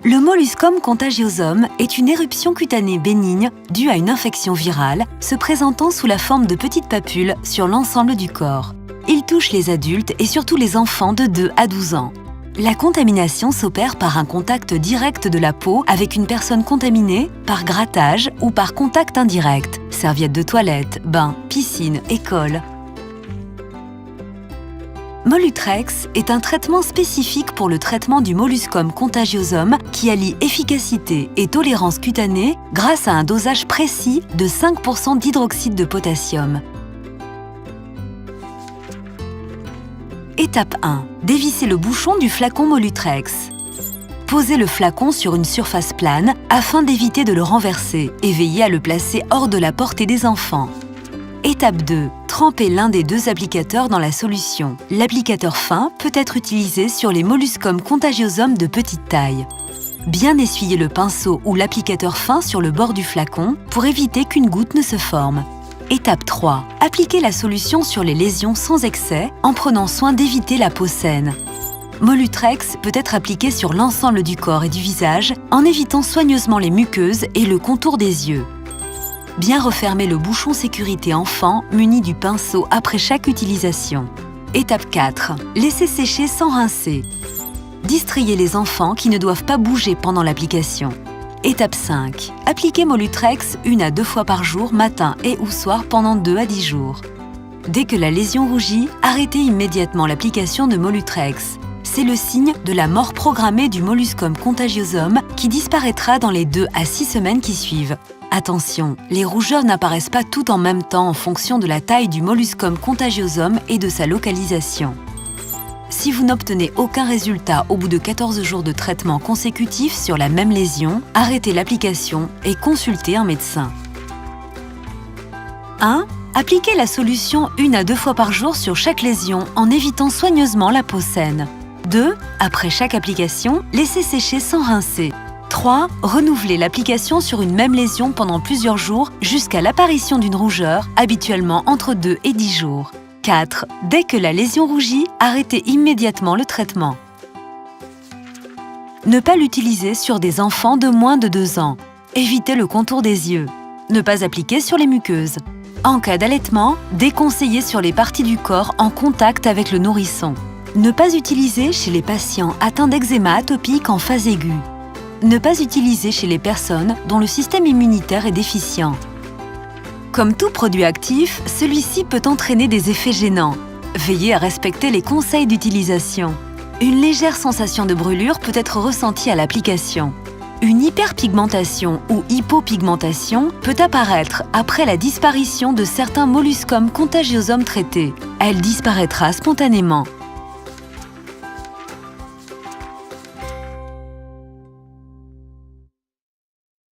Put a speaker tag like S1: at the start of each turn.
S1: Le molluscum contagiosum est une éruption cutanée bénigne due à une infection virale se présentant sous la forme de petites papules sur l'ensemble du corps. Il touche les adultes et surtout les enfants de 2 à 12 ans. La contamination s'opère par un contact direct de la peau avec une personne contaminée, par grattage ou par contact indirect, serviette de toilette, bain, piscine, école. Molutrex est un traitement spécifique pour le traitement du molluscum contagiosum qui allie efficacité et tolérance cutanée grâce à un dosage précis de 5% d'hydroxyde de potassium. Étape 1. Dévisser le bouchon du flacon Molutrex. Posez le flacon sur une surface plane afin d'éviter de le renverser et veillez à le placer hors de la portée des enfants. Étape 2. Trempez l'un des 2 applicateurs dans la solution. L'applicateur fin peut être utilisé sur les molluscum contagiosum de petite taille. Bien essuyer le pinceau ou l'applicateur fin sur le bord du flacon pour éviter qu'une goutte ne se forme. Étape 3. Appliquez la solution sur les lésions sans excès en prenant soin d'éviter la peau saine. Molutrex peut être appliqué sur l'ensemble du corps et du visage en évitant soigneusement les muqueuses et le contour des yeux. Bien refermer le bouchon sécurité enfant muni du pinceau après chaque utilisation. Étape 4. Laissez sécher sans rincer. Distrayez les enfants qui ne doivent pas bouger pendant l'application. Étape 5. Appliquez Molutrex 1 à 2 fois par jour, matin et ou soir pendant 2 à 10 jours. Dès que la lésion rougit, arrêtez immédiatement l'application de Molutrex. C'est le signe de la mort programmée du molluscum contagiosum qui disparaîtra dans les 2 à 6 semaines qui suivent. Attention, les rougeurs n'apparaissent pas toutes en même temps en fonction de la taille du molluscum contagiosum et de sa localisation. Si vous n'obtenez aucun résultat au bout de 14 jours de traitement consécutif sur la même lésion, arrêtez l'application et consultez un médecin. 1. Appliquez la solution 1 à 2 fois par jour sur chaque lésion en évitant soigneusement la peau saine. 2. Après chaque application, laissez sécher sans rincer. 3. Renouvelez l'application sur une même lésion pendant plusieurs jours jusqu'à l'apparition d'une rougeur, habituellement entre 2 et 10 jours. 4. Dès que la lésion rougit, arrêtez immédiatement le traitement. Ne pas l'utiliser sur des enfants de moins de 2 ans. Évitez le contour des yeux. Ne pas appliquer sur les muqueuses. En cas d'allaitement, déconseillez sur les parties du corps en contact avec le nourrisson. Ne pas utiliser chez les patients atteints d'eczéma atopique en phase aiguë. Ne pas utiliser chez les personnes dont le système immunitaire est déficient. Comme tout produit actif, celui-ci peut entraîner des effets gênants. Veillez à respecter les conseils d'utilisation. Une légère sensation de brûlure peut être ressentie à l'application. Une hyperpigmentation ou hypopigmentation peut apparaître après la disparition de certains molluscum contagiosum traités. Elle disparaîtra spontanément.